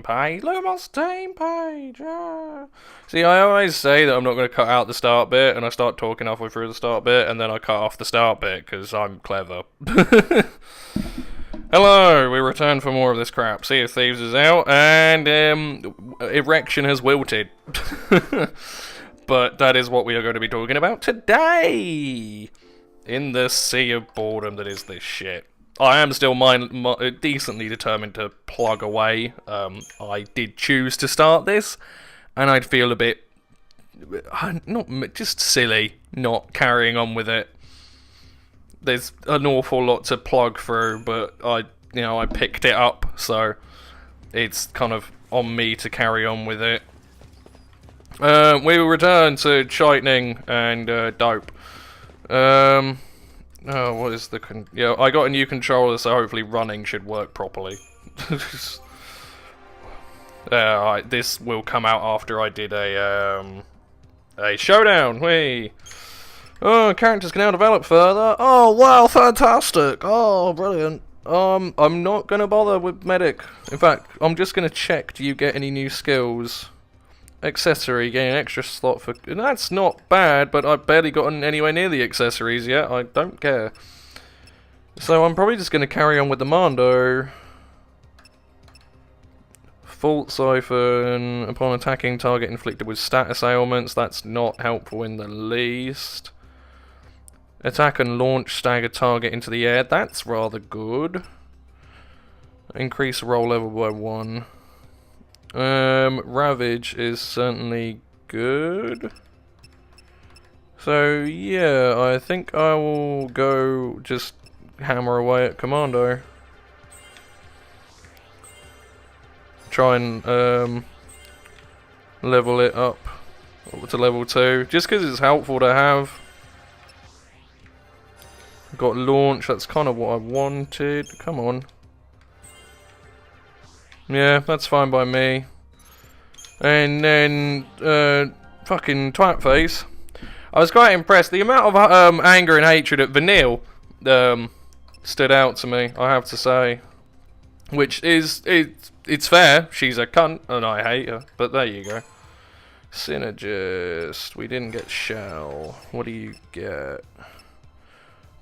page. Look at my Steam page. Ah. See, I always say that I'm not going to cut out the start bit, and I start talking halfway through the start bit, and then I cut off the start bit because I'm clever. Hello, we return for more of this crap. Sea of Thieves is out, and Erection has wilted. But that is what we are going to be talking about today, in the sea of boredom that is this shit. I am still decently determined to plug away. I did choose to start this, and I'd feel a bit, just silly not carrying on with it. There's an awful lot to plug through, but I picked it up, so it's kind of on me to carry on with it. We will return to Shightening and Dope. Oh, what is the yeah, I got a new controller, so hopefully running should work properly. Alright, this will come out after I did a showdown. Whee! Oh, characters can now develop further. Oh, wow, fantastic! Oh, brilliant. I'm not gonna bother with medic. In fact, I'm just gonna check, do you get any new skills? Accessory, gain an extra slot for... That's not bad, but I've barely gotten anywhere near the accessories yet. I don't care. So I'm probably just going to carry on with the Mando. Fault Siphon. Upon attacking target inflicted with status ailments. That's not helpful in the least. Attack and launch stagger target into the air. That's rather good. Increase roll level by 1. Ravage is certainly good. So yeah, I think I will go just hammer away at Commando. Try and level it up to level 2, just because it's helpful to have. Got launch, that's kind of what I wanted. Come on. Yeah, that's fine by me. And then, fucking twat face. I was quite impressed. The amount of anger and hatred at Vanille stood out to me, I have to say. Which is, it's fair. She's a cunt, and I hate her. But there you go. Synergist. We didn't get Shell. What do you get?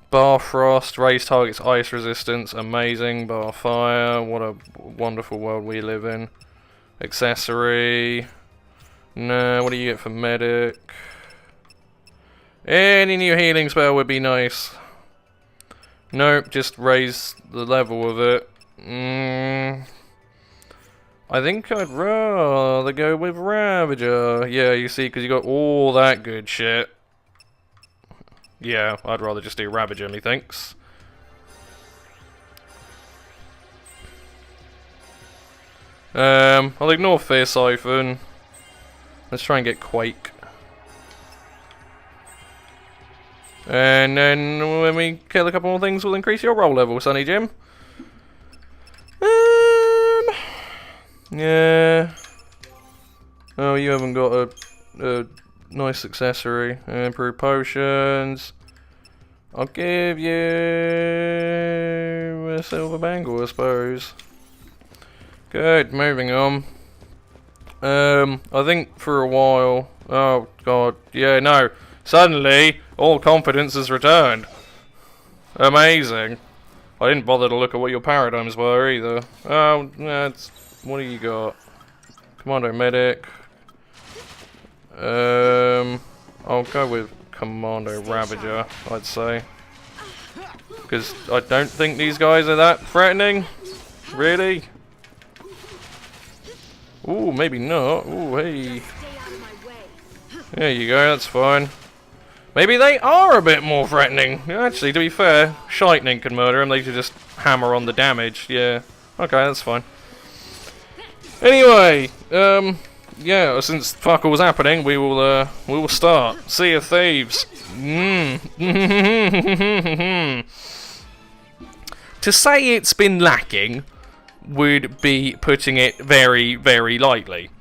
Bar Frost, raise target's ice resistance, amazing. Bar Fire, what a wonderful world we live in. Accessory, no, what do you get for medic? Any new healing spell would be nice. Nope, just raise the level of it. I think I'd rather go with Ravager. Yeah, you see, because you got all that good shit. Yeah, I'd rather just do Ravager, methinks. I'll ignore Fear Siphon. Let's try and get Quake. And then when we kill a couple more things, we'll increase your roll level, Sonny Jim. Yeah. Oh, you haven't got a nice accessory. Improve potions. I'll give you a silver bangle, I suppose. Good, moving on. I think for a while... Oh, God. Yeah, no. Suddenly, all confidence has returned. Amazing. I didn't bother to look at what your paradigms were, either. Oh, that's... What do you got? Commando Medic. I'll go with Commando Ravager, I'd say. Because I don't think these guys are that threatening. Really? Ooh, maybe not. Ooh, hey. There you go, that's fine. Maybe they are a bit more threatening. Actually, to be fair, Shightening can murder them. They should just hammer on the damage. Yeah. Okay, that's fine. Anyway, yeah, since fuck all's happening, we will start. Sea of Thieves. To say it's been lacking would be putting it very, very lightly.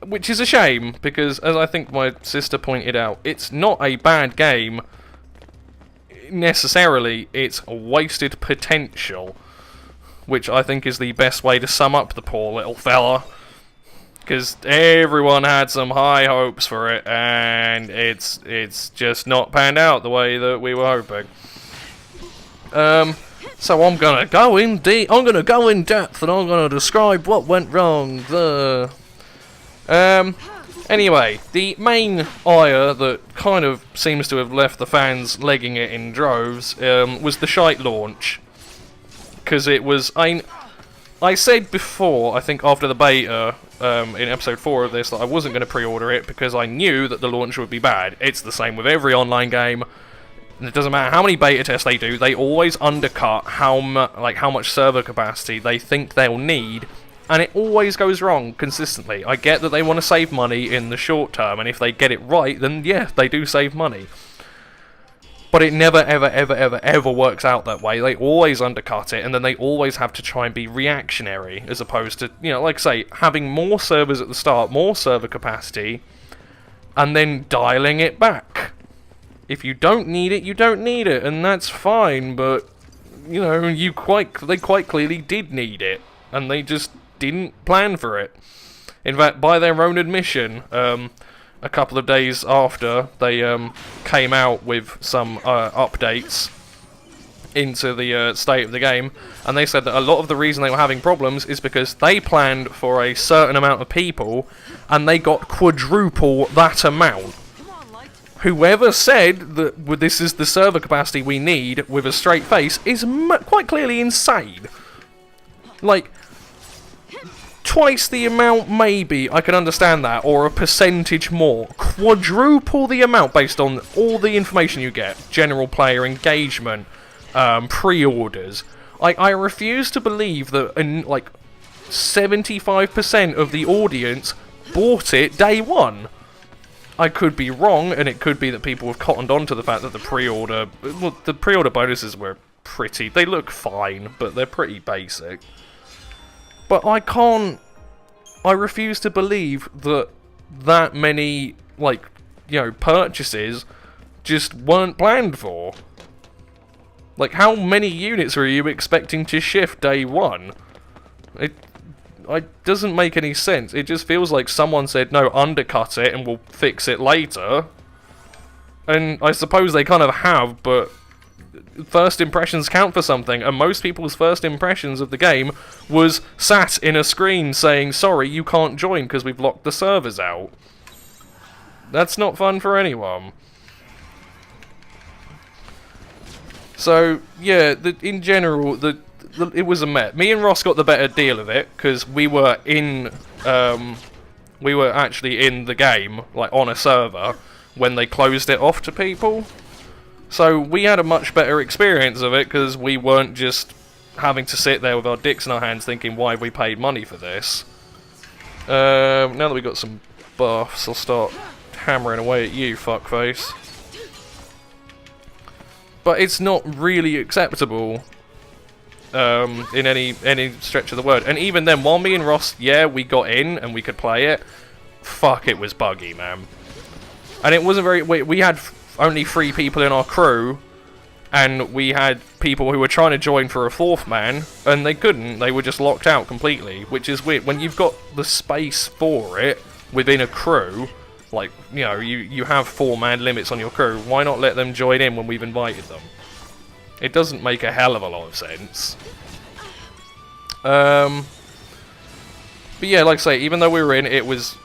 Which is a shame, because as I think my sister pointed out, it's not a bad game necessarily, it's wasted potential. which I think is the best way to sum up the poor little fella. Because everyone had some high hopes for it, and it's just not panned out the way that we were hoping. So I'm gonna go in deep. I'm gonna go in depth, and I'm gonna describe what went wrong. Anyway, the main ire that kind of seems to have left the fans legging it in droves was the shite launch. Because it was... I said before, I think after the beta, in episode 4 of this, that I wasn't going to pre-order it because I knew that the launch would be bad. It's the same with every online game. It doesn't matter how many beta tests they do, they always undercut how much server capacity they think they'll need, and it always goes wrong consistently. I get that they want to save money in the short term, and if they get it right, then yeah, they do save money. But it never, ever, ever, ever, ever works out that way. They always undercut it, and then they always have to try and be reactionary, as opposed to, you know, like I say, having more servers at the start, more server capacity, and then dialing it back. If you don't need it, you don't need it, and that's fine, but, you know, they quite clearly did need it, and they just didn't plan for it. In fact, by their own admission, a couple of days after they came out with some updates into the state of the game, and they said that a lot of the reason they were having problems is because they planned for a certain amount of people and they got quadruple that amount. Whoever said that this is the server capacity we need with a straight face is quite clearly insane. Like, twice the amount, maybe, I can understand that, or a percentage more. Quadruple the amount based on all the information you get. General player engagement, pre-orders. I refuse to believe that, 75% of the audience bought it day one. I could be wrong, and it could be that people have cottoned on to the fact that the pre-order bonuses were pretty, they look fine, but they're pretty basic. But I refuse to believe that many, purchases just weren't planned for. Like, how many units are you expecting to shift day one? It doesn't make any sense. It just feels like someone said, no, undercut it and we'll fix it later. And I suppose they kind of have, but first impressions count for something, and most people's first impressions of the game was sat in a screen saying, sorry, you can't join because we've locked the servers out. That's not fun for anyone. So, yeah, in general, it was a mess. Me and Ross got the better deal of it, because we were actually in the game, on a server, when they closed it off to people. So we had a much better experience of it, because we weren't just having to sit there with our dicks in our hands thinking, why have we paid money for this? Now that we've got some buffs, I'll start hammering away at you, fuckface. But it's not really acceptable in any stretch of the word. And even then, while me and Ross, yeah, we got in and we could play it, fuck, it was buggy, man. And it wasn't very... We had only 3 people in our crew, and we had people who were trying to join for a 4th man, and they couldn't. They were just locked out completely, which is weird. When you've got the space for it within a crew, you have 4-man limits on your crew, why not let them join in when we've invited them? It doesn't make a hell of a lot of sense. But yeah, like I say, even though we were in, it was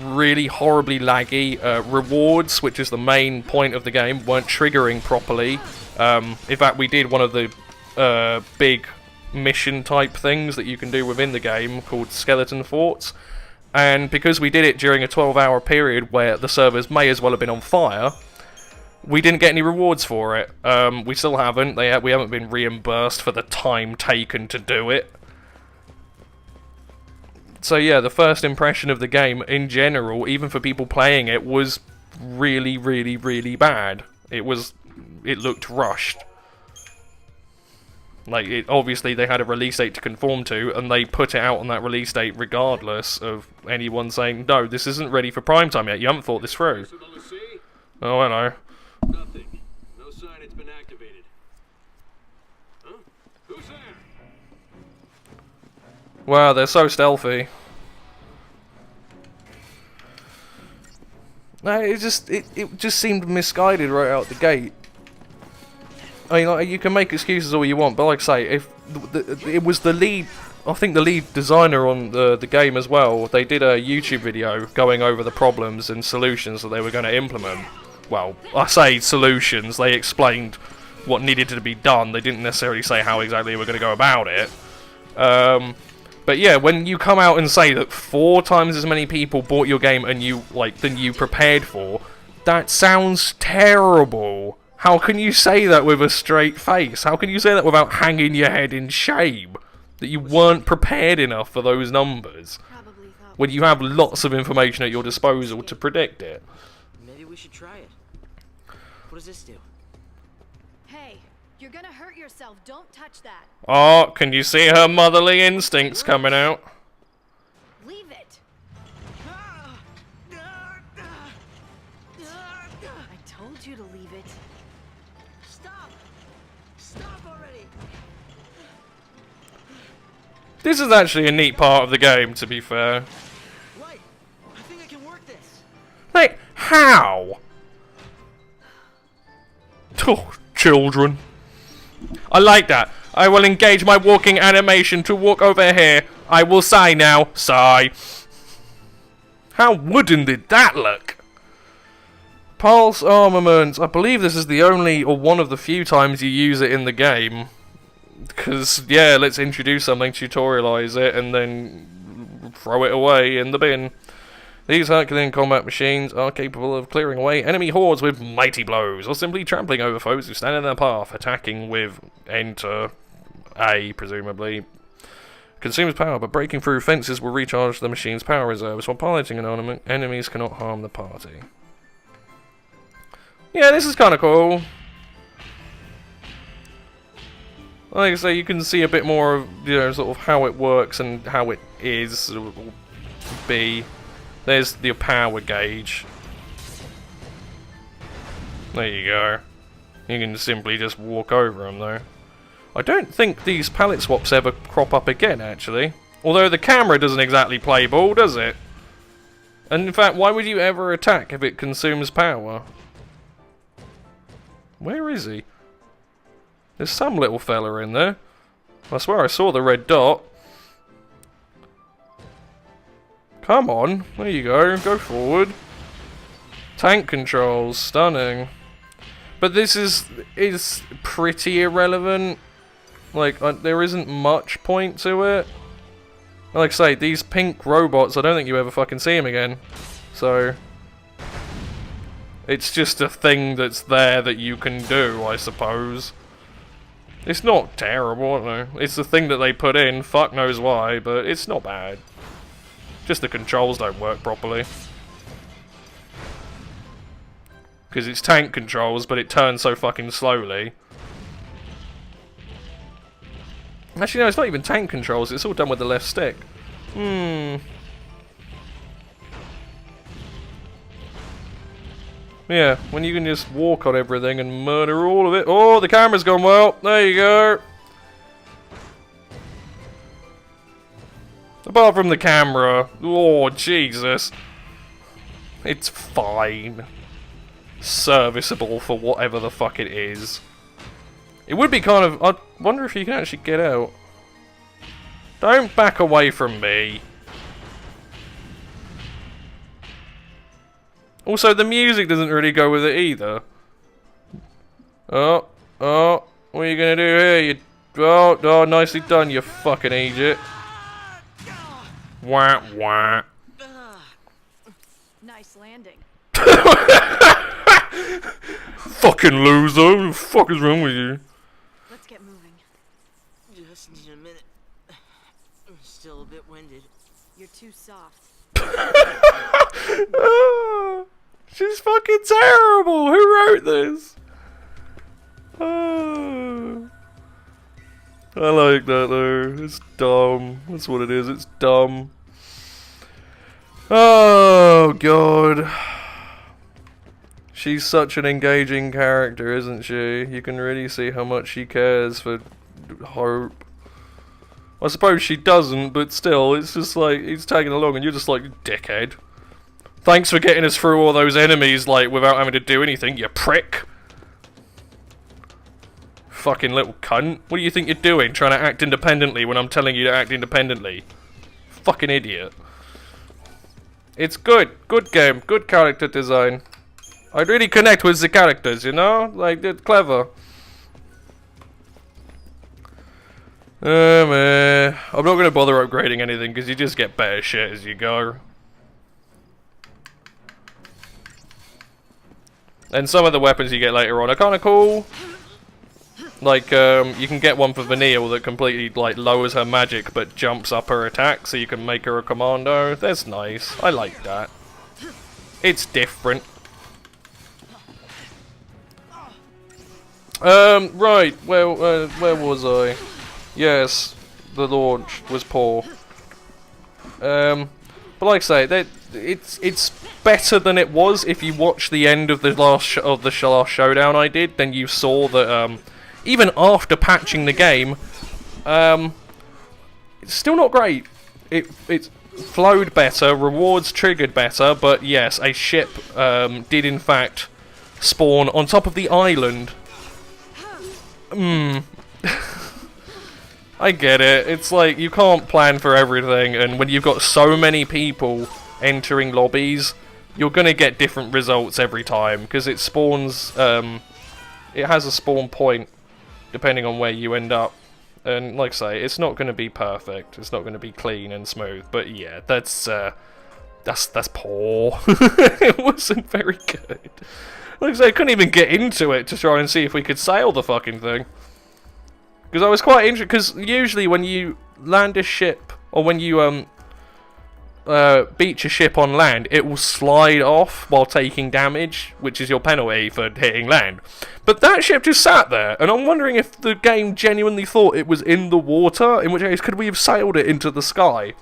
really horribly laggy. Rewards, which is the main point of the game, weren't triggering properly. In fact, we did one of the big mission type things that you can do within the game called Skeleton Forts, and because we did it during a 12-hour period where the servers may as well have been on fire, we didn't get any rewards for it. We still haven't. We haven't been reimbursed for the time taken to do it. So yeah, the first impression of the game in general, even for people playing it, was really, really, really bad. It looked rushed. Obviously they had a release date to conform to, and they put it out on that release date regardless of anyone saying, no, this isn't ready for prime time yet, you haven't thought this through. Oh, I know. Nothing. No sign it's been activated. Huh? Who's there? Wow, they're so stealthy. No, it just seemed misguided right out the gate. I mean, like, you can make excuses all you want, but like I say, if it was the lead, I think the lead designer on the game as well, they did a YouTube video going over the problems and solutions that they were going to implement. Well, I say solutions, they explained what needed to be done, they didn't necessarily say how exactly they were going to go about it. But yeah, when you come out and say that 4 times as many people bought your game and than you prepared for, that sounds terrible. How can you say that with a straight face? How can you say that without hanging your head in shame? That you weren't prepared enough for those numbers. When you have lots of information at your disposal to predict it. Maybe we should try it. What does this do? Hey, you're gonna hurt yourself. Don't touch that. Oh, can you see her motherly instincts coming out? Leave it. I told you to leave it. Stop! Stop already! This is actually a neat part of the game, to be fair. Right. I think I can work this. Like, how? Oh, children. I like that. I will engage my walking animation to walk over here. I will sigh now. Sigh. How wooden did that look? Pulse armament. I believe this is the only or one of the few times you use it in the game. Because, yeah, let's introduce something, tutorialize it, and then throw it away in the bin. These Herculean combat machines are capable of clearing away enemy hordes with mighty blows, or simply trampling over foes who stand in their path, attacking with Enter A, presumably. Consumes power, but breaking through fences will recharge the machine's power reserves. While piloting an ornament, enemies cannot harm the party. Yeah, this is kind of cool. Like I say, you can see a bit more of, you know, sort of how it works and how it is, or be. There's the power gauge. There you go. You can simply just walk over them, though. I don't think these pallet swaps ever crop up again, actually. Although the camera doesn't exactly play ball, does it? And in fact, why would you ever attack if it consumes power? Where is he? There's some little fella in there. I swear I saw the red dot. Come on, there you go, go forward. Tank controls, stunning. But this is pretty irrelevant. Like, there isn't much point to it. Like I say, these pink robots, I don't think you ever fucking see them again. So, it's just a thing that's there that you can do, I suppose. It's not terrible, I don't know. It's the thing that they put in, fuck knows why, but it's not bad. Just the controls don't work properly. Because it's tank controls, but it turns so fucking slowly. Actually, no, it's not even tank controls, it's all done with the left stick. Yeah, when you can just walk on everything and murder all of it. Oh, the camera's gone well. There you go. Apart from the camera. Oh, Jesus. It's fine. Serviceable for whatever the fuck it is. It would be kind of... I wonder if you can actually get out. Don't back away from me. Also, the music doesn't really go with it either. Oh, what are you gonna do here? You... Oh, nicely done, you fucking idiot. Wah, wah. Nice landing. Fucking loser, what the fuck is wrong with you? Let's get moving. Just need a minute. I'm still a bit winded. You're too soft. She's fucking terrible! Who wrote this? Oh. I like that though. It's dumb. That's what it is. It's dumb. Oh god. She's such an engaging character, isn't she? You can really see how much she cares for Hope. I suppose she doesn't, but still, it's just like, he's tagging along and you're just like, dickhead. Thanks for getting us through all those enemies, like, without having to do anything, you prick. Fucking little cunt. What do you think you're doing, trying to act independently when I'm telling you to act independently? Fucking idiot. It's good. Good game. Good character design. I really connect with the characters, you know? Like, they're clever. Man. I'm not going to bother upgrading anything, because you just get better shit as you go. And some of the weapons you get later on are kind of cool. Like, you can get one for Vanille that completely, like, lowers her magic but jumps up her attack, so you can make her a commando. That's nice. I like that. It's different. Right. Well, where was I? Yes, the launch was poor. But like I say, it's better than it was. If you watch the end of the last showdown I did, then you saw that even after patching the game, it's still not great. It flowed better, rewards triggered better, but yes, a ship did in fact spawn on top of the island. I get it. It's like, you can't plan for everything, and when you've got so many people entering lobbies, you're gonna get different results every time, because it spawns, it has a spawn point, depending on where you end up. And like I say, it's not gonna be perfect, it's not gonna be clean and smooth, but yeah, that's poor. It wasn't very good. Like I say, I couldn't even get into it to try and see if we could sail the fucking thing. Because I was quite interested, because usually when you land a ship, or when you beach a ship on land, it will slide off while taking damage, which is your penalty for hitting land. But that ship just sat there, and I'm wondering if the game genuinely thought it was in the water, in which case could we have sailed it into the sky?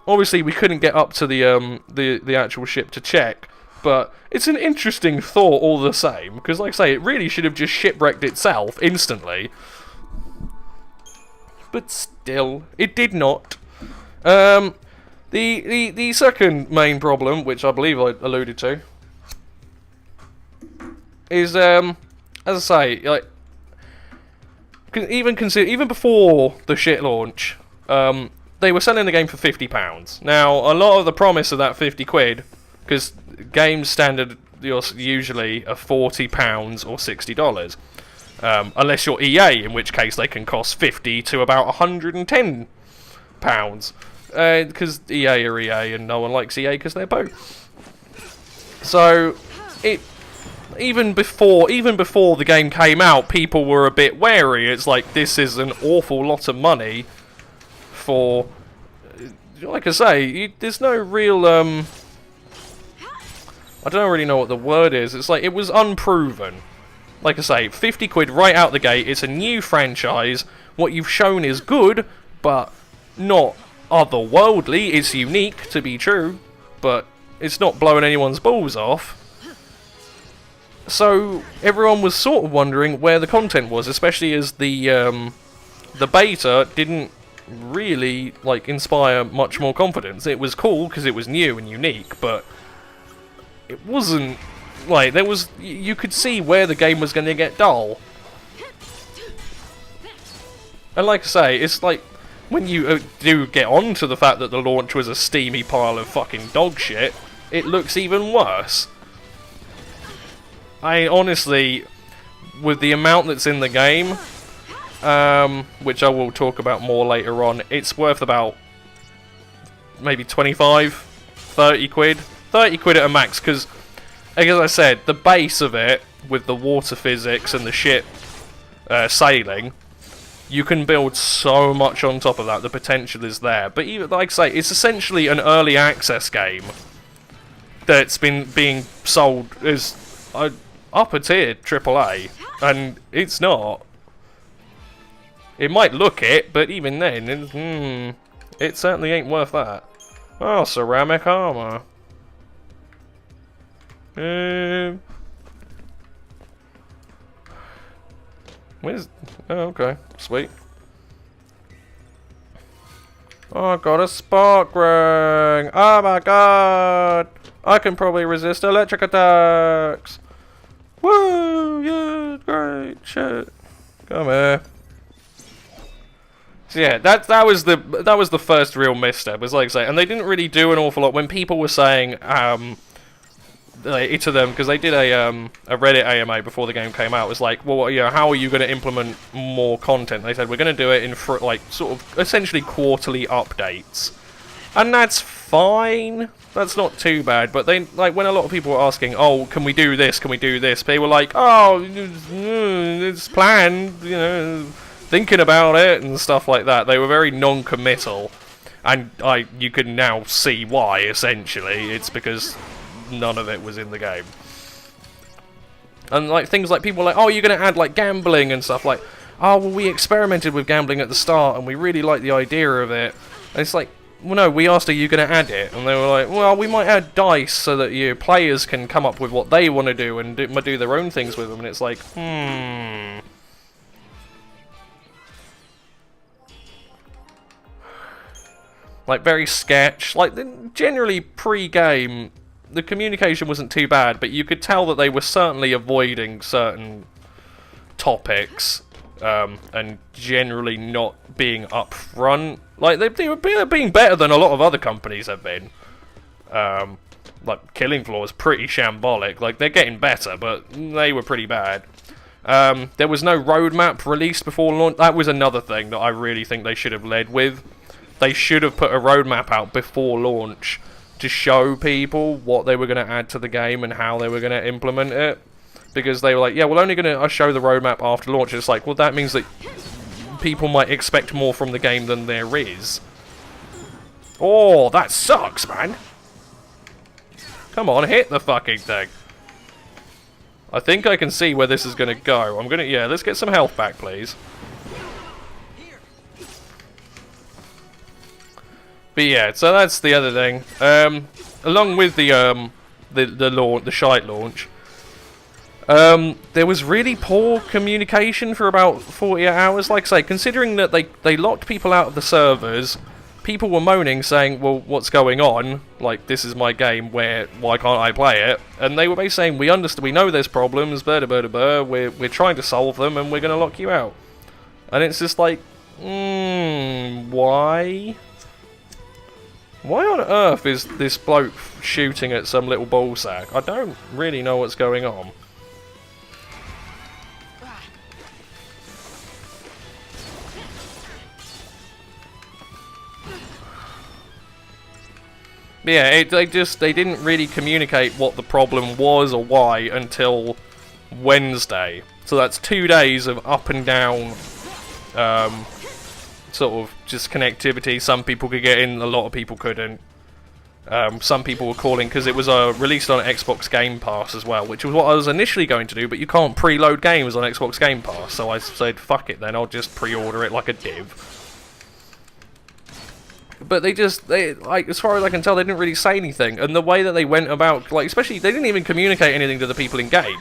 Obviously we couldn't get up to the actual ship to check, but it's an interesting thought all the same, because like I say, it really should have just shipwrecked itself instantly. But still, it did not. The second main problem, which I believe I alluded to, is as I say, like, even before the shit launch, they were selling the game for £50. Now, a lot of the promise of that 50 quid, because game standard usually are £40 or $60, unless you're EA, in which case they can cost 50 to about £110, because EA are EA and no one likes EA because they're both. So even before the game came out, people were a bit wary. It's like, this is an awful lot of money for, like I say, there's no real I don't really know what the word is. It's like, it was unproven. Like I say, 50 quid right out the gate. It's a new franchise. What you've shown is good, but not otherworldly. It's unique, to be true, but it's not blowing anyone's balls off. So everyone was sort of wondering where the content was, especially as the beta didn't really, like, inspire much more confidence. It was cool because it was new and unique, but it wasn't, like, you could see where the game was going to get dull. And like I say, it's like, when you do get on to the fact that the launch was a steamy pile of fucking dog shit, it looks even worse. I honestly, with the amount that's in the game, which I will talk about more later on, it's worth about maybe 25, 30 quid. 30 quid at a max, because, as I said, the base of it, with the water physics and the ship sailing, you can build so much on top of that. The potential is there. But even, like I say, it's essentially an early access game that's been being sold as a upper tier AAA, and it's not. It might look it, but even then, it certainly ain't worth that. Oh, ceramic armor. Where's... Oh, okay. Sweet. Oh, I got a spark ring. Oh my god. I can probably resist electric attacks. Woo! Yeah, great shit. Come here. So yeah, that was the first real misstep. Was like I say, and they didn't really do an awful lot when people were saying to them, because they did a Reddit AMA before the game came out. It was like, well, you know, how are you going to implement more content? They said we're going to do it in like sort of essentially quarterly updates, and that's fine. That's not too bad. But they like when a lot of people were asking, oh, can we do this? Can we do this? They were like, oh, it's planned, you know, thinking about it and stuff like that. They were very non-committal, and you can now see why. Essentially, it's because none of it was in the game. And like things like people were like, oh, you're going to add like gambling and stuff, like, oh, well, we experimented with gambling at the start and we really like the idea of it. And it's like, well, no, we asked, are you going to add it? And they were like, well, we might add dice so that your players can come up with what they want to do and do their own things with them. And it's like, like very sketch. Like generally pre-game, the communication wasn't too bad, but you could tell that they were certainly avoiding certain topics, and generally not being upfront. Like they were being better than a lot of other companies have been. Like Killing Floor is pretty shambolic. Like they're getting better, but they were pretty bad. There was no roadmap released before launch. That was another thing that I really think they should have led with. They should have put a roadmap out before launch to show people what they were going to add to the game and how they were going to implement it. Because they were like, yeah, we're only going to show the roadmap after launch. It's like, well, that means that people might expect more from the game than there is. Oh, that sucks, man. Come on, hit the fucking thing. I think I can see where this is going to go. I'm going to, yeah, let's get some health back, please. But yeah, so that's the other thing. Along with the launch, the shite launch, there was really poor communication for about 48 hours. Like I say, considering that they locked people out of the servers, people were moaning, saying, "Well, what's going on? Like, this is my game. Why can't I play it?" And they were basically saying, "We understand. We know there's problems. We're trying to solve them, and we're going to lock you out." And it's just like, why? Why on earth is this bloke shooting at some little ballsack? I don't really know what's going on. But yeah, they didn't really communicate what the problem was or why until Wednesday. So that's 2 days of up and down, sort of just connectivity. Some people could get in, a lot of people couldn't. Some people were calling because it was released on Xbox Game Pass as well, which was what I was initially going to do, but you can't preload games on Xbox Game Pass, so I said, fuck it then, I'll just pre-order it like a div. But they like, as far as I can tell, they didn't really say anything, and the way that they went about, like, especially, they didn't even communicate anything to the people in game.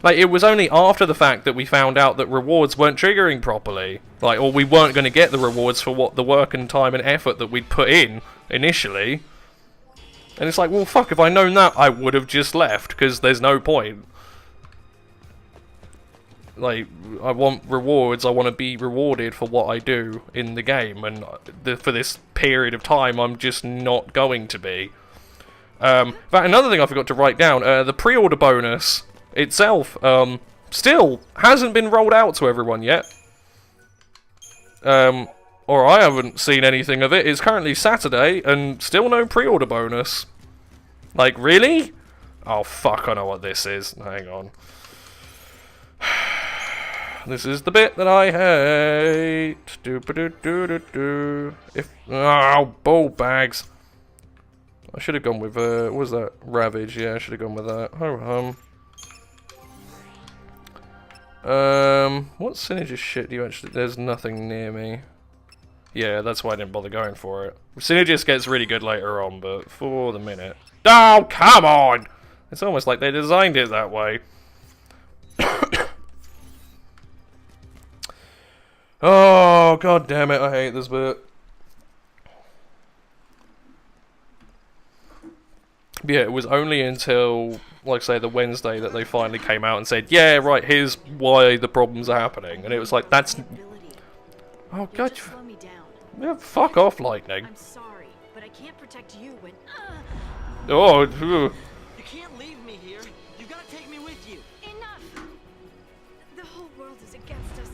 Like, it was only after the fact that we found out that rewards weren't triggering properly. Like, or we weren't going to get the rewards for what the work and time and effort that we'd put in initially. And it's like, well, fuck, if I'd known that, I would have just left, because there's no point. Like, I want rewards, I want to be rewarded for what I do in the game, and for this period of time, I'm just not going to be. But another thing I forgot to write down, the pre-order bonus itself still hasn't been rolled out to everyone yet, or I haven't seen anything of it. It's currently Saturday and still no pre-order bonus. Like, really? Oh fuck, I know what this is. Hang on. This is the bit that I hate. Oh, ball bags. I should have gone with what was that? Ravage. Yeah, I should have gone with that. Ho hum. What synergist shit do you actually... There's nothing near me. Yeah, that's why I didn't bother going for it. Synergist gets really good later on, but for the minute... Oh, come on! It's almost like they designed it that way. Oh, god damn it, I hate this bit. Yeah, it was only until, like say, the Wednesday that they finally came out and said, yeah, right, here's why the problems are happening. And it was like, that's... Oh, God. Slow me down. Yeah, fuck off, Lightning. I'm sorry, but I can't protect you when. Oh, You can't leave me here. You gotta take me with you. Enough! The whole world is against us.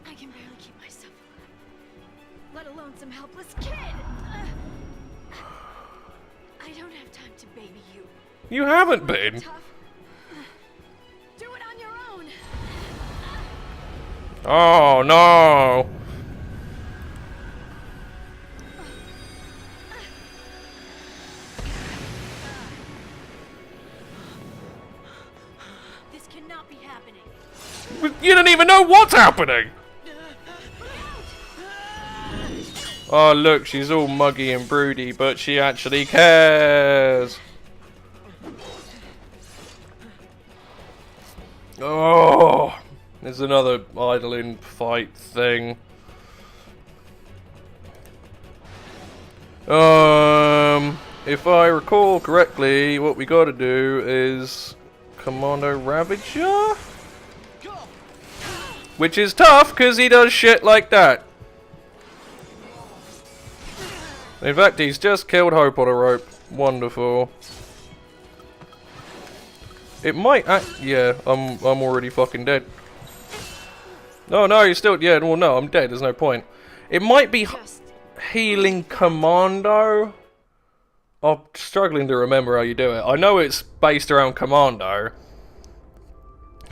I can barely keep myself alive, let alone some helpless kid. I don't have time to baby you. you haven't been. Tough. Do it on your own. Oh, no. This cannot be happening. You don't even know what's happening. Oh, look, she's all muggy and broody, but she actually cares. Oh, there's another idling fight thing. If I recall correctly, what we gotta do is Commando Ravager? Which is tough, because he does shit like that. In fact, he's just killed Hope on a rope. Wonderful. It might act... Yeah, I'm already fucking dead. No, you're still... Yeah, well, no, I'm dead. There's no point. It might be healing Commando. I'm struggling to remember how you do it. I know it's based around Commando.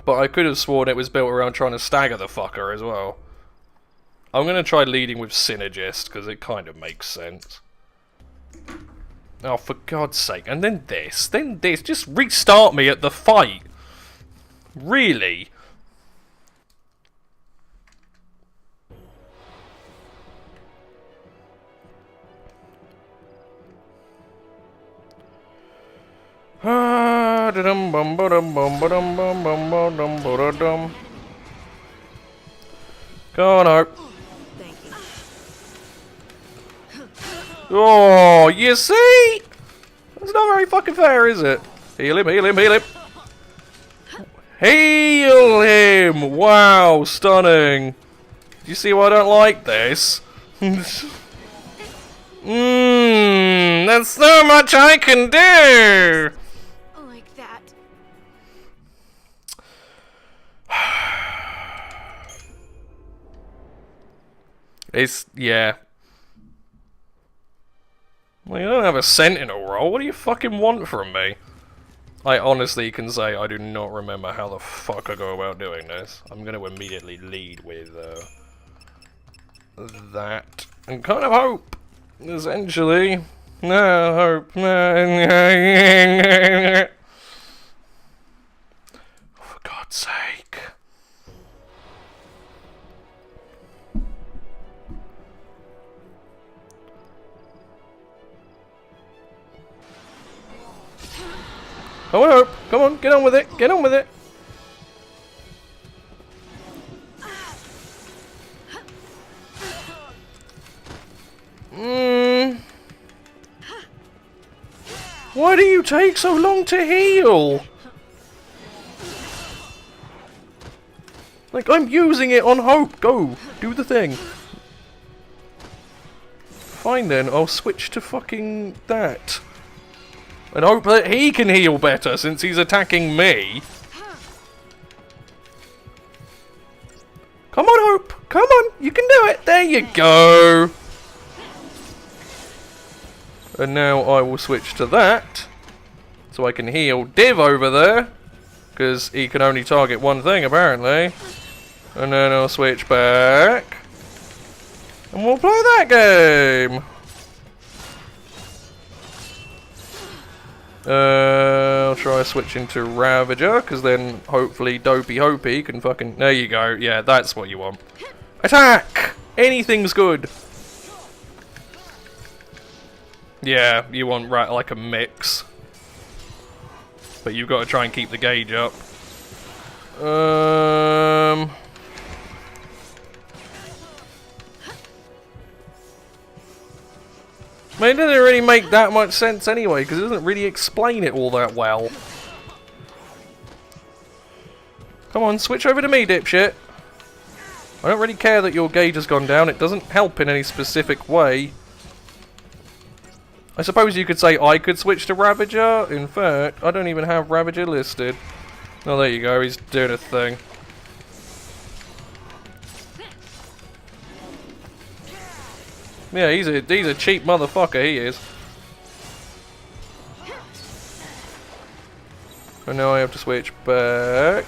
But I could have sworn it was built around trying to stagger the fucker as well. I'm going to try leading with Synergist, because it kind of makes sense. Oh, for God's sake. And then this. Then this. Just restart me at the fight. Really? Go on, Hope. Thank you. Oh, you see? That's not very fucking fair, is it? Heal him, heal him, heal him. Heal him! Wow, stunning. Do you see why I don't like this? There's so much I can do! Like that. It's, yeah. Well, you don't have a sentinel role. What do you fucking want from me? I honestly can say I do not remember how the fuck I go about doing this. I'm going to immediately lead with that. And kind of hope, essentially. No, hope. For God's sake. Come on, Hope. Come on, get on with it. Get on with it. Why do you take so long to heal? Like, I'm using it on Hope. Go. Do the thing. Fine then, I'll switch to fucking that. And hope that he can heal better since he's attacking me. Come on, Hope. Come on. You can do it. There you go. And now I will switch to that. So I can heal Div over there. Because he can only target one thing, apparently. And then I'll switch back. And we'll play that game. I'll try switching to Ravager, because then hopefully Dopey Hopey can fucking... There you go. Yeah, that's what you want. Attack! Anything's good. Yeah, you want like a mix. But you've got to try and keep the gauge up. I mean, it doesn't really make that much sense anyway, because it doesn't really explain it all that well. Come on, switch over to me, dipshit. I don't really care that your gauge has gone down. It doesn't help in any specific way. I suppose you could say I could switch to Ravager. In fact, I don't even have Ravager listed. Oh, there you go. He's doing a thing. Yeah, he's a cheap motherfucker, he is. And now I have to switch back.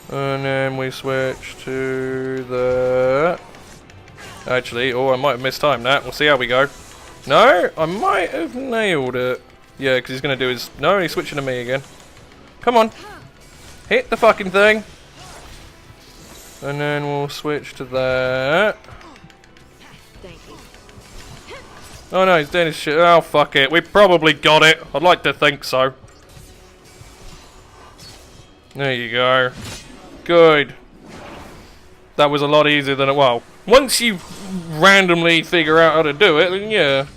And then we switch to the... Actually, oh, I might have mistimed that. We'll see how we go. No, I might have nailed it. Yeah, because he's going to do his... No, he's switching to me again. Come on. Hit the fucking thing. And then we'll switch to that. Thank you. Oh no, he's doing his shit. Oh, fuck it. We probably got it. I'd like to think so. There you go. Good. That was a lot easier than it... Well, once you randomly figure out how to do it, then yeah.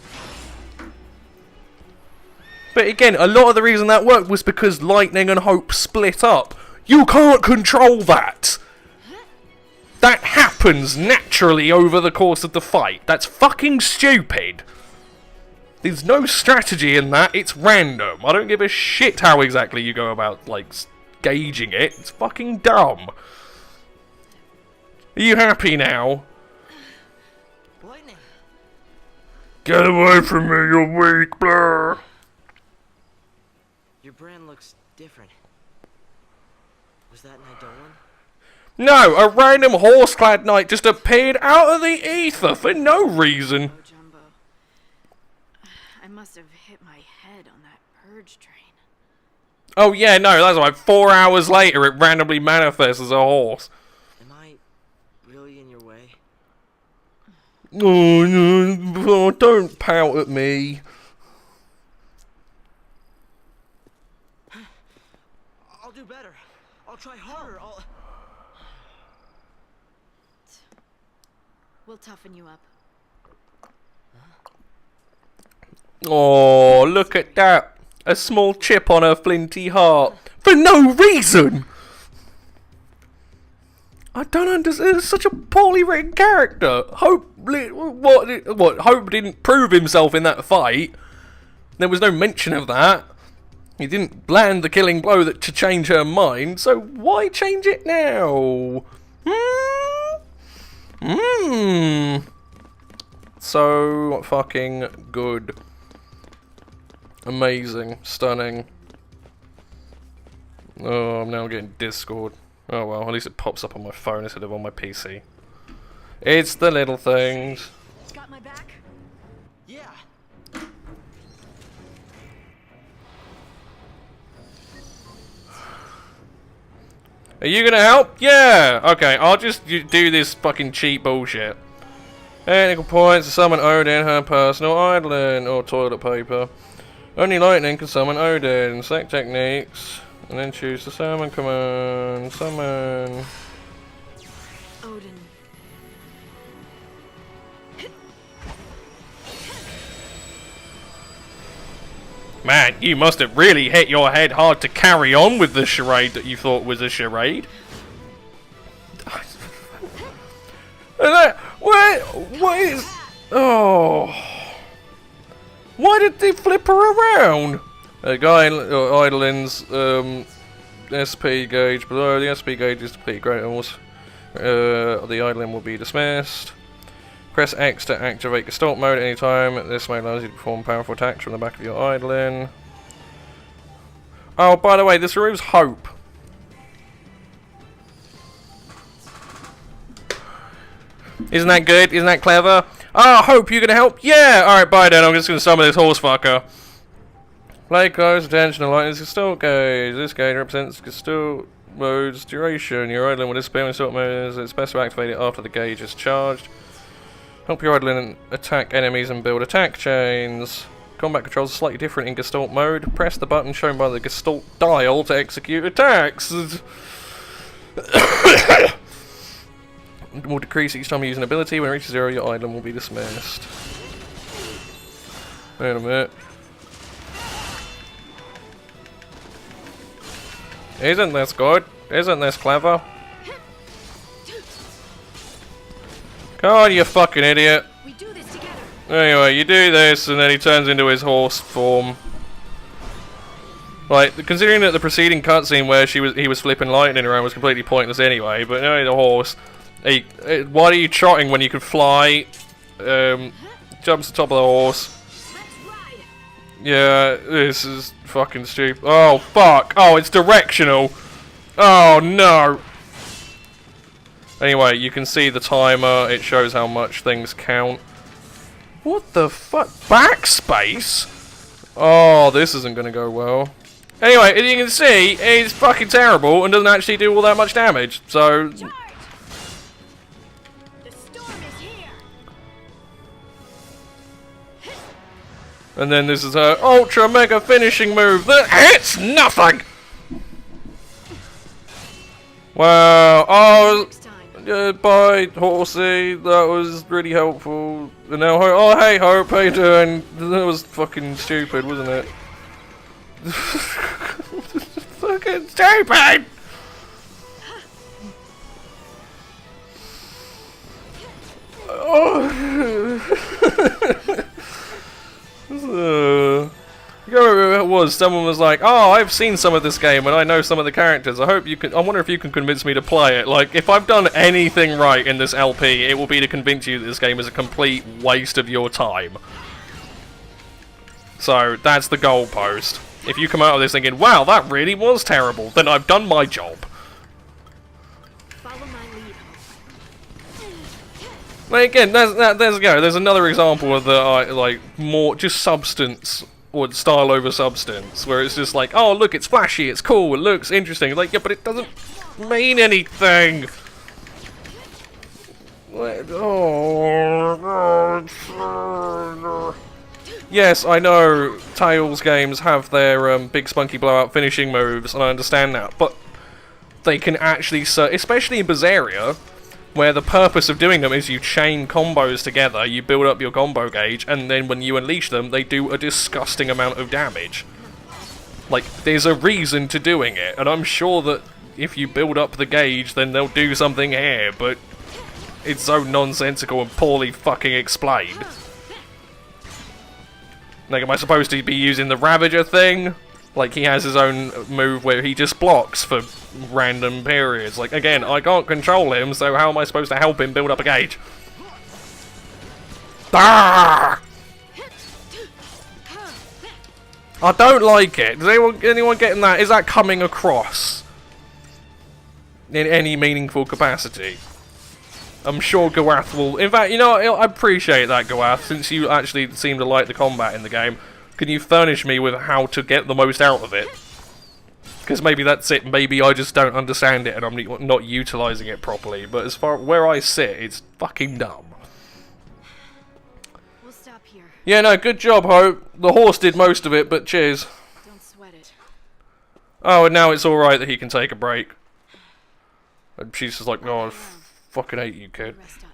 But again, a lot of the reason that worked was because Lightning and Hope split up. You can't control that! That happens naturally over the course of the fight. That's fucking stupid. There's no strategy in that, it's random. I don't give a shit how exactly you go about, like, gauging it. It's fucking dumb. Are you happy now? Lightning. Get away from me, you're weak, blah. Your brand looks different. Was that an Eidolon? No, a random horse-clad knight just appeared out of the ether for no reason. Oh, Jumbo. I must have hit my head on that purge train. Oh yeah, no, that's like 4 hours later it randomly manifests as a horse. Am I really in your way? Oh no, don't pout at me. I'll do better. I'll try harder. We'll toughen you up. Oh, look at that. A small chip on her flinty heart. For no reason! I don't understand. It's such a poorly written character. Hope... What? Hope didn't prove himself in that fight. There was no mention of that. He didn't land the killing blow to change her mind, so why change it now? So fucking good. Amazing. Stunning. Oh, I'm now getting Discord. Oh well, at least it pops up on my phone instead of on my PC. It's the little things. Got my back? Yeah. Are you gonna help? Yeah! Okay, I'll just do this fucking cheap bullshit. Technical points to summon Odin, her personal idling, or toilet paper. Only Lightning can summon Odin. Select techniques, and then choose the summon command. Summon. Odin. Man, you must have really hit your head hard to carry on with the charade that you thought was a charade. What is... Oh... Why did they flip her around? A guy idling's SP gauge below. The SP gauge is depleted. Great almost. The idling will be dismissed. Press X to activate Gestalt mode at any time. This mode allows you to perform powerful attacks from the back of your idling. Oh, by the way, this removes Hope. Isn't that good? Isn't that clever? Oh, Hope, you gonna help? Yeah! Alright, bye then. I'm just gonna summon this horse fucker. Play close attention to Lightning's Gestalt gauge. This gauge represents Gestalt mode's duration. Your idling will disappear when Gestalt mode it's best to activate it after the gauge is charged. Help your idling attack enemies and build attack chains. Combat controls are slightly different in Gestalt mode. Press the button shown by the Gestalt dial to execute attacks. will decrease each time you use an ability. When it reaches 0, your item will be dismissed. Wait a minute. Isn't this good? Isn't this clever? Come on, you fucking idiot. We do this together. Anyway, you do this, and then he turns into his horse form. Like, considering that the preceding cutscene where he was flipping lightning around was completely pointless anyway, but anyway, the horse. Why are you trotting when you can fly? Jumps to the top of the horse. Yeah, this is fucking stupid. Oh, fuck. Oh, it's directional. Oh, no. Anyway, you can see the timer. It shows how much things count. What the fuck? Backspace? Oh, this isn't going to go well. Anyway, as you can see, it's fucking terrible and doesn't actually do all that much damage. So... The storm is here. And then this is her ultra mega finishing move that hits nothing! Wow. Oh, Next time. bye, Horsey. That was really helpful. And now, oh, hey, Hope, how you doing? That was fucking stupid, wasn't it? Fucking stupid! Oh. I can't remember who it was. Someone was like, "Oh, I've seen some of this game and I know some of the characters. I hope you can. I wonder if you can convince me to play it." Like, if I've done anything right in this LP, it will be to convince you that this game is a complete waste of your time. So that's the goalpost. If you come out of this thinking, "Wow, that really was terrible," then I've done my job. Follow my lead. Like, again, there's another example of the like more just substance. Or style over substance, where it's just like, oh look, it's flashy, it's cool, it looks interesting. Like, yeah, but it doesn't mean anything. Oh. Yes, I know Tales games have their big spunky blowout finishing moves, and I understand that, but they can actually, especially in Berseria, where the purpose of doing them is you chain combos together, you build up your combo gauge, and then when you unleash them, they do a disgusting amount of damage. Like, there's a reason to doing it, and I'm sure that if you build up the gauge, then they'll do something here, but it's so nonsensical and poorly fucking explained. Like, am I supposed to be using the Ravager thing? Like, he has his own move where he just blocks for random periods. Like, again, I can't control him, so how am I supposed to help him build up a gauge? Ah! I don't like it. Does anyone getting that? Is that coming across in any meaningful capacity? I'm sure Gewath will... In fact, you know, I appreciate that, Gewath, since you actually seem to like the combat in the game. Can you furnish me with how to get the most out of it? Because maybe that's it. Maybe I just don't understand it and I'm not utilising it properly. But as far where I sit, it's fucking dumb. We'll stop here. Yeah, no, good job, Hope. The horse did most of it, but cheers. Don't sweat it. Oh, and now it's alright that he can take a break. And she's just like, oh, I fucking hate you, kid. Rest up.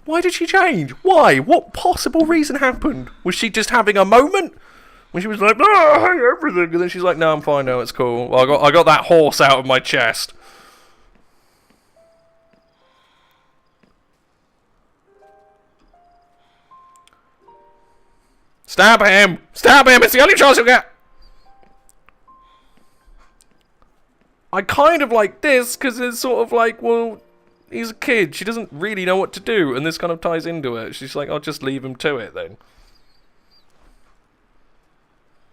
Why did she change? Why? What possible reason happened? Was she just having a moment? When she was like, oh, I hate everything. And then she's like, no, I'm fine now, it's cool. Well, I got that horse out of my chest. Stab him! Stab him! It's the only chance you'll get! I kind of like this, because it's sort of like, well... He's a kid, she doesn't really know what to do, and this kind of ties into it. She's like, I'll just leave him to it then.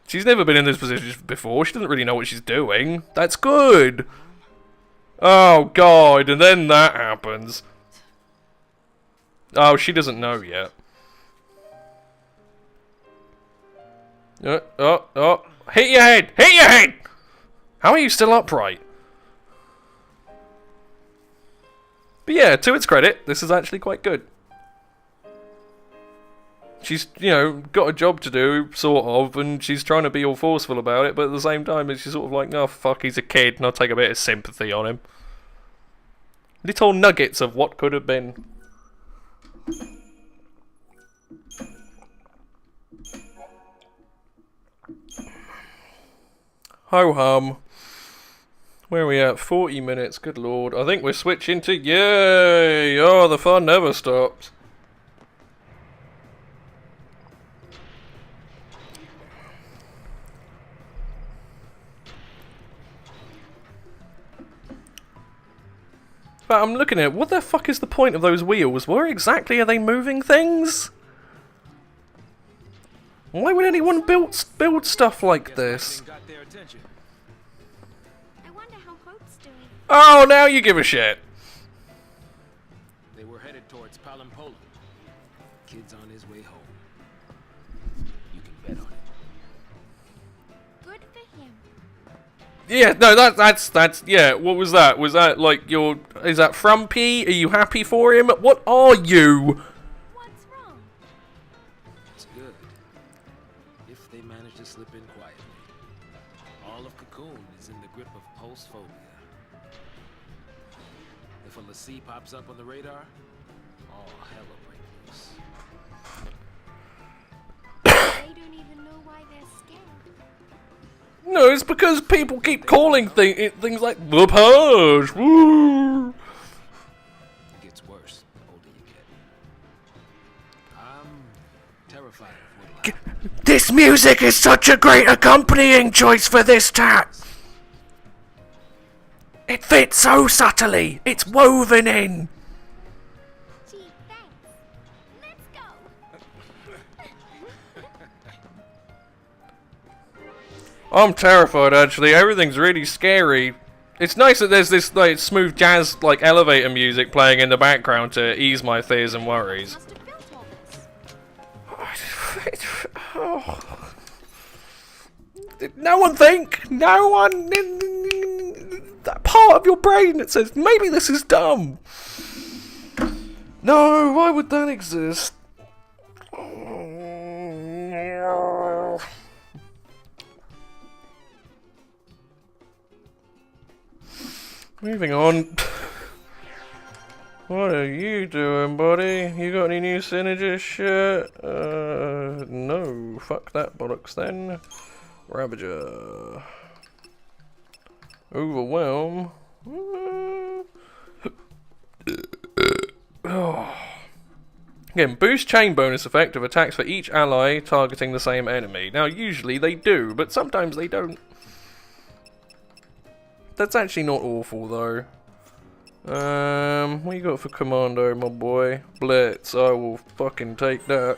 She's never been in this position before, she doesn't really know what she's doing. That's good! Oh god, and then that happens. Oh, she doesn't know yet. Oh. Hit your head! Hit your head! How are you still upright? But yeah, to its credit, this is actually quite good. She's, you know, got a job to do, sort of, and she's trying to be all forceful about it, but at the same time, she's sort of like, oh, fuck, he's a kid, and I'll take a bit of sympathy on him. Little nuggets of what could have been. Ho hum. Where are we at? 40 minutes, good lord. I think we're switching to yay! Oh, the fun never stops. But I'm looking at it, what the fuck is the point of those wheels? Where exactly are they moving things? Why would anyone build stuff like this? I wonder how Hope's doing. Oh, now you give a shit. They were headed towards Palampolo. Kid's on his way home. You can bet on it. Good for him. Yeah, no, that's yeah. What was that? Was that like your? Is that frumpy? Are you happy for him? What are you? What's wrong? It's good. If they manage to slip in quietly. All of Cocoon is in the grip of pulse phobia. If a lassie pops up on the radar, all hell will break loose. They don't even know why they're scared. No, it's because people keep calling things like the Purge. Woo! It gets worse the older you get. I'm terrified of what'll happen. This music is such a great accompanying choice for this track. It fits so subtly. It's woven in. Gee, thanks. Let's go. I'm terrified, actually. Everything's really scary. It's nice that there's this like smooth jazz, like elevator music playing in the background to ease my fears and worries. Must have built all this. Oh. Did no one think? No one in that part of your brain that says maybe this is dumb. No, why would that exist? Moving on. What are you doing, buddy? You got any new synergist shit? No. Fuck that bollocks then. Ravager. Overwhelm. Again, boost chain bonus effect of attacks for each ally targeting the same enemy. Now, usually they do, but sometimes they don't. That's actually not awful, though. What you got for Commando, my boy? Blitz. I will fucking take that.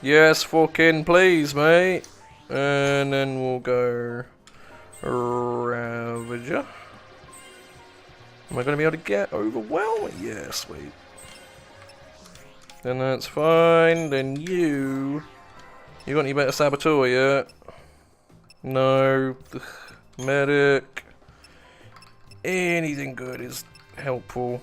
Yes, fucking please, mate. And then we'll go Ravager. Am I going to be able to get Overwhelm? Yeah, sweet. Then that's fine. Then you got any better Saboteur yet? No. Ugh. Medic. Anything good is helpful.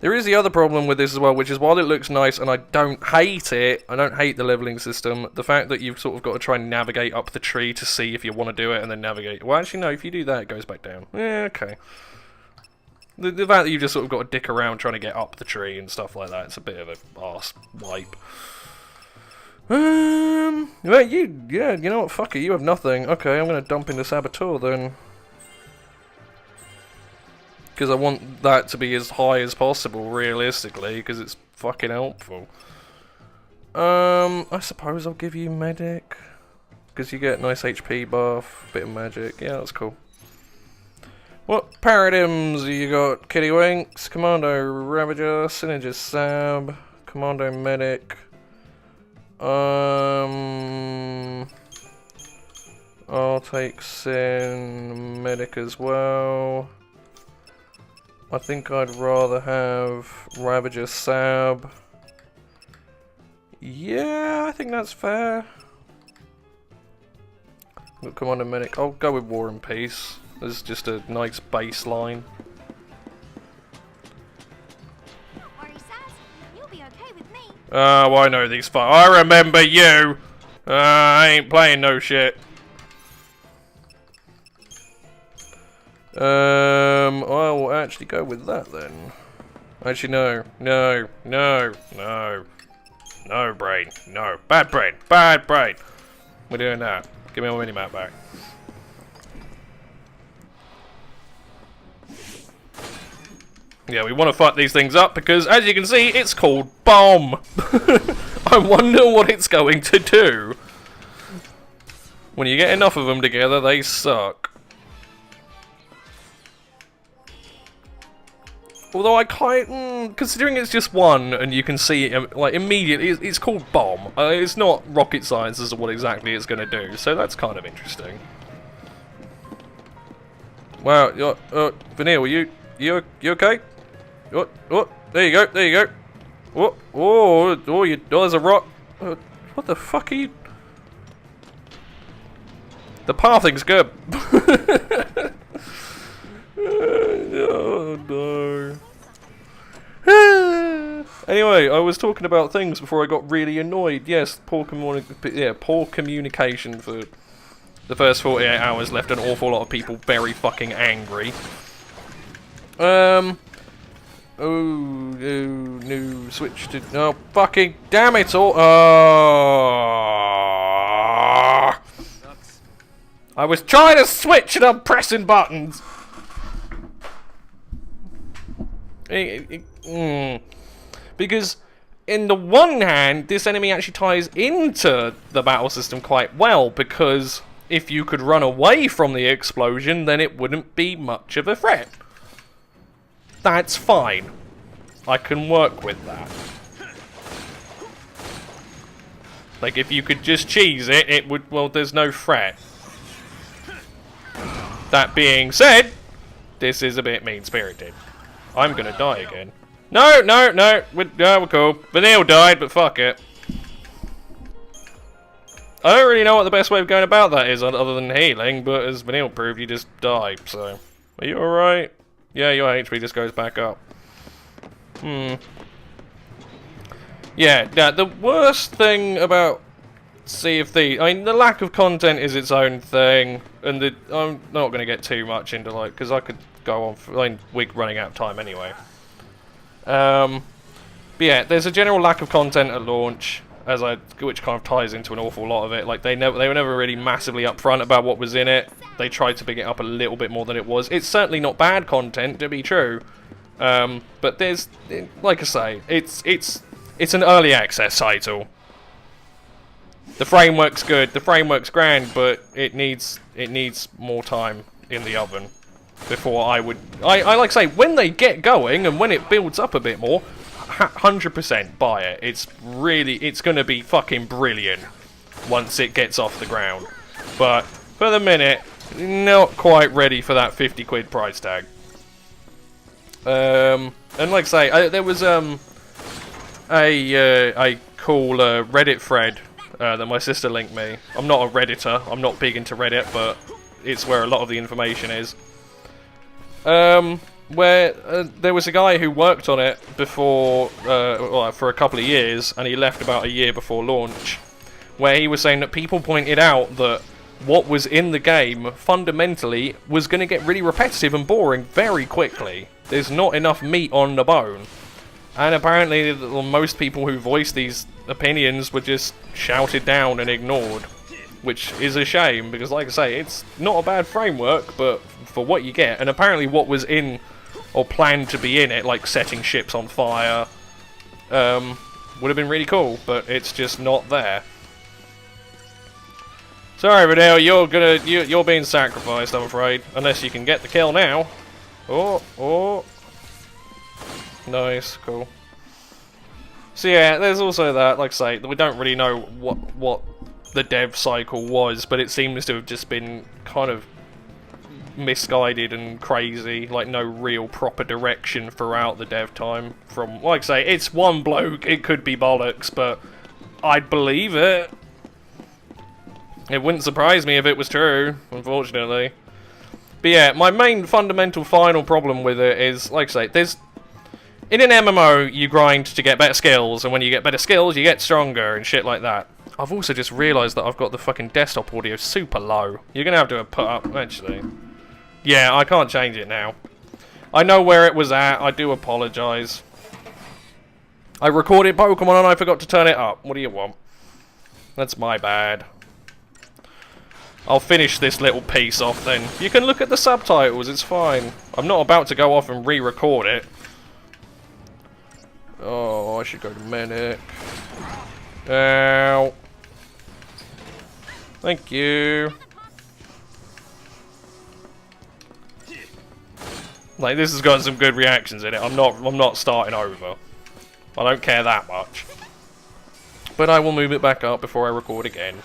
There is the other problem with this as well, which is while it looks nice and I don't hate it, I don't hate the leveling system, the fact that you've sort of got to try and navigate up the tree to see if you want to do it and then navigate. Well, actually, no, if you do that, it goes back down. Yeah, okay. The fact that you've just sort of got to dick around trying to get up the tree and stuff like that, it's a bit of a arse wipe. Well, you know what, fuck it, you have nothing. Okay, I'm going to dump into Saboteur then. Because I want that to be as high as possible, realistically, because it's fucking helpful. I suppose I'll give you Medic. Because you get nice HP buff, bit of magic. Yeah, that's cool. What paradigms you got? Kittywinks, Commando Ravager, Synergist Sab, Commando Medic. I'll take Sin Medic as well. I think I'd rather have Ravager Sab. Yeah, I think that's fair. Got Commander Medic. I'll go with War and Peace. There's just a nice baseline. Don't worry, Saz. You'll be okay with me. Oh, I know these fights. I remember you! I ain't playing no shit. I will actually go with that then. Actually, no. No, no, no. No, brain. No. Bad brain. Bad brain. We're doing that. Give me my minimap back. Yeah, we want to fuck these things up because, as you can see, it's called Bomb. I wonder what it's going to do. When you get enough of them together, they suck. Although I considering it's just one, and you can see it, like, immediately, it's called Bomb. It's not rocket science as to what exactly it's going to do, so that's kind of interesting. Wow, Vanille, you okay? Oh, there you go, there you go. Oh, there's a rock. What the fuck are you? The pathing's good. Oh no. Anyway, I was talking about things before I got really annoyed. Yes, poor communication for the first 48 hours left an awful lot of people very fucking angry. Oh, no, switch to... Oh, fucking damn it all! Oh. I was trying to switch and I'm pressing buttons! Because, in the one hand, this enemy actually ties into the battle system quite well, because if you could run away from the explosion, then it wouldn't be much of a threat. That's fine. I can work with that. Like, if you could just cheese it, it would, well, there's no threat. That being said, this is a bit mean-spirited. I'm gonna die again. No, no, no, we're cool. Vanille died, but fuck it. I don't really know what the best way of going about that is, other than healing, but as Vanille proved, you just die, so... Are you alright? Yeah, your HP just goes back up. Yeah, the worst thing about Sea of Thieves... I mean, the lack of content is its own thing, and I'm not going to get too much into, like, because I could go on for... I mean, we're running out of time anyway. But yeah, there's a general lack of content at launch, which kind of ties into an awful lot of it. Like, they were never really massively upfront about what was in it. They tried to big it up a little bit more than it was. It's certainly not bad content, to be true. But there's, like I say, it's an early access title. The framework's good, the framework's grand, but it needs more time in the oven before I like I say, when they get going and when it builds up a bit more, 100% buy it. It's gonna be fucking brilliant once it gets off the ground. But for the minute, not quite ready for that 50 quid price tag. And like I say, there was a cool Reddit thread that my sister linked me. I'm not a Redditor, I'm not big into Reddit, but it's where a lot of the information is. Where there was a guy who worked on it before, well, for a couple of years, and he left about a year before launch, where he was saying that people pointed out that what was in the game fundamentally was going to get really repetitive and boring very quickly. There's not enough meat on the bone. And apparently most people who voiced these opinions were just shouted down and ignored. Which is a shame, because like I say, it's not a bad framework, but for what you get, and apparently what was in, or planned to be in it, like setting ships on fire, would have been really cool, but it's just not there. Sorry, Vanille, you're being sacrificed, I'm afraid. Unless you can get the kill now. Oh. Nice, cool. So yeah, there's also that, like I say, we don't really know what the dev cycle was, but it seems to have just been kind of misguided and crazy, like no real proper direction throughout the dev time. From, like I say, it's one bloke, it could be bollocks, but I'd believe it. It wouldn't surprise me if it was true, unfortunately. But yeah, my main fundamental final problem with it is, like I say, in an MMO, you grind to get better skills, and when you get better skills, you get stronger, and shit like that. I've also just realised that I've got the fucking desktop audio super low. You're going to have to put up, actually. Yeah, I can't change it now. I know where it was at. I do apologise. I recorded Pokemon and I forgot to turn it up. What do you want? That's my bad. I'll finish this little piece off then. You can look at the subtitles, it's fine. I'm not about to go off and re-record it. Oh, I should go to medic. Ow. Thank you. Like, this has got some good reactions in it. I'm not starting over. I don't care that much. But I will move it back up before I record again.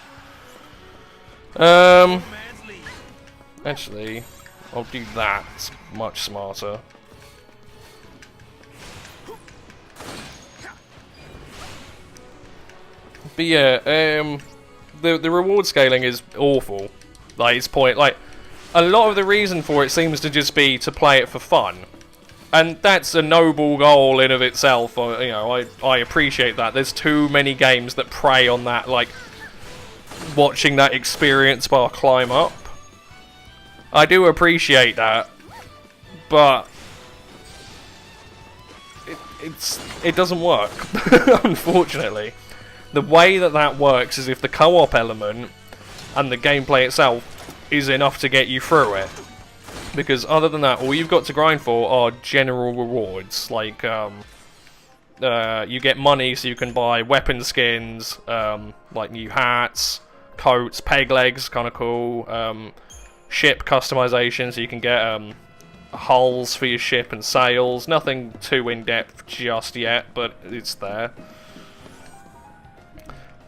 Actually, I'll do that. It's much smarter. But yeah, the reward scaling is awful. Like, it's a lot of the reason for it seems to just be to play it for fun. And that's a noble goal in of itself. You know, I appreciate that. There's too many games that prey on that, like, watching that experience bar climb up. I do appreciate that. But it doesn't work, unfortunately. The way that works is if the co-op element and the gameplay itself is enough to get you through it. Because other than that, all you've got to grind for are general rewards. Like, you get money so you can buy weapon skins, like new hats, coats, peg legs, kind of cool. Ship customization so you can get hulls for your ship and sails. Nothing too in-depth just yet, but it's there.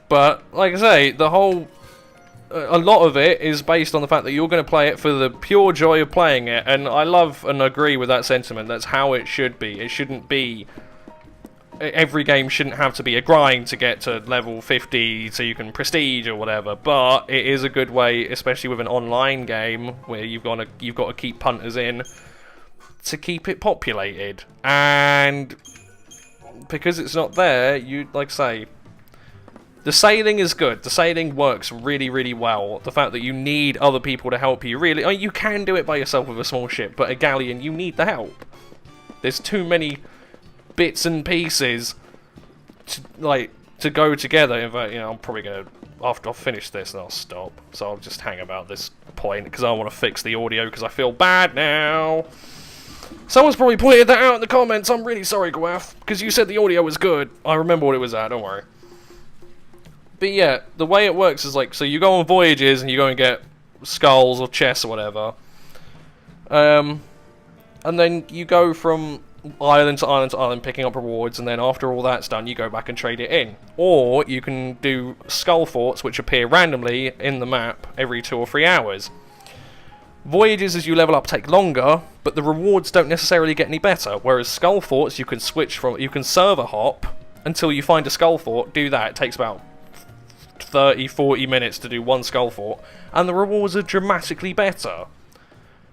But, like I say, the whole... a lot of it is based on the fact that you're going to play it for the pure joy of playing it, and I love and agree with that sentiment. That's how it should be. It shouldn't be... every game shouldn't have to be a grind to get to level 50 so you can prestige or whatever, but it is a good way, especially with an online game, where you've got to keep punters in, to keep it populated. And because it's not there, you, like say... the sailing is good. The sailing works really, really well. The fact that you need other people to help you, really... I mean, you can do it by yourself with a small ship, but a galleon, you need the help. There's too many bits and pieces to go together. In fact, you know, I'm probably going to... after I've finished this, I'll stop. So I'll just hang about this point, because I want to fix the audio, because I feel bad now. Someone's probably pointed that out in the comments. I'm really sorry, Gewath, because you said the audio was good. I remember what it was at, don't worry. But yeah, the way it works is like, so you go on voyages and you go and get skulls or chests or whatever. And then you go from island to island to island picking up rewards, and then after all that's done, you go back and trade it in. Or you can do skull forts, which appear randomly in the map every 2 or 3 hours. Voyages as you level up take longer, but the rewards don't necessarily get any better, whereas skull forts you can switch from, you can server hop until you find a skull fort, do that, it takes about 30-40 minutes to do one skull fort, and the rewards are dramatically better.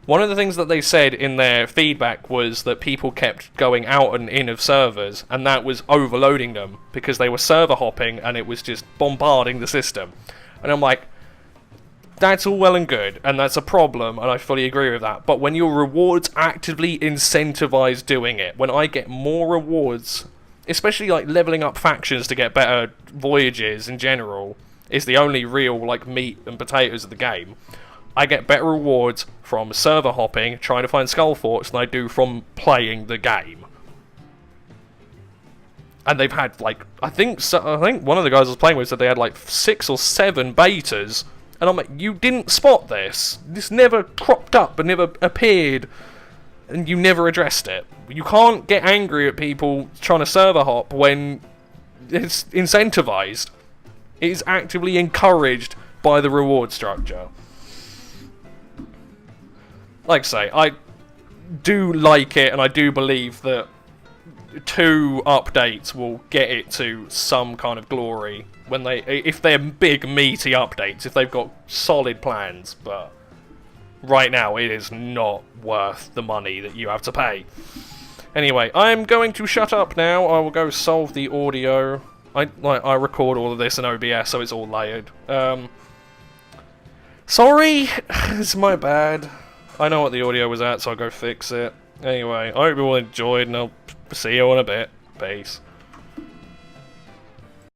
One of the things that they said in their feedback was that people kept going out and in of servers, and that was overloading them, because they were server hopping and it was just bombarding the system. And I'm like, that's all well and good, and that's a problem, and I fully agree with that, but when your rewards actively incentivize doing it, when I get more rewards, especially like leveling up factions to get better voyages in general, is the only real like meat and potatoes of the game. I get better rewards from server hopping, trying to find skull forts, than I do from playing the game. And they've had like, I think one of the guys I was playing with said they had like 6 or 7 betas, and I'm like, you didn't spot this. This never cropped up and never appeared, and you never addressed it. You can't get angry at people trying to server hop when it's incentivized. It is actively encouraged by the reward structure. Like I say, I do like it, and I do believe that 2 updates will get it to some kind of glory when if they're big meaty updates, if they've got solid plans, but right now it is not worth the money that you have to pay. Anyway, I'm going to shut up now. I will go solve the audio. I record all of this in OBS, so it's all layered. Sorry, it's my bad. I know what the audio was at, so I'll go fix it. Anyway, I hope you all enjoyed, and I'll see you in a bit. Peace.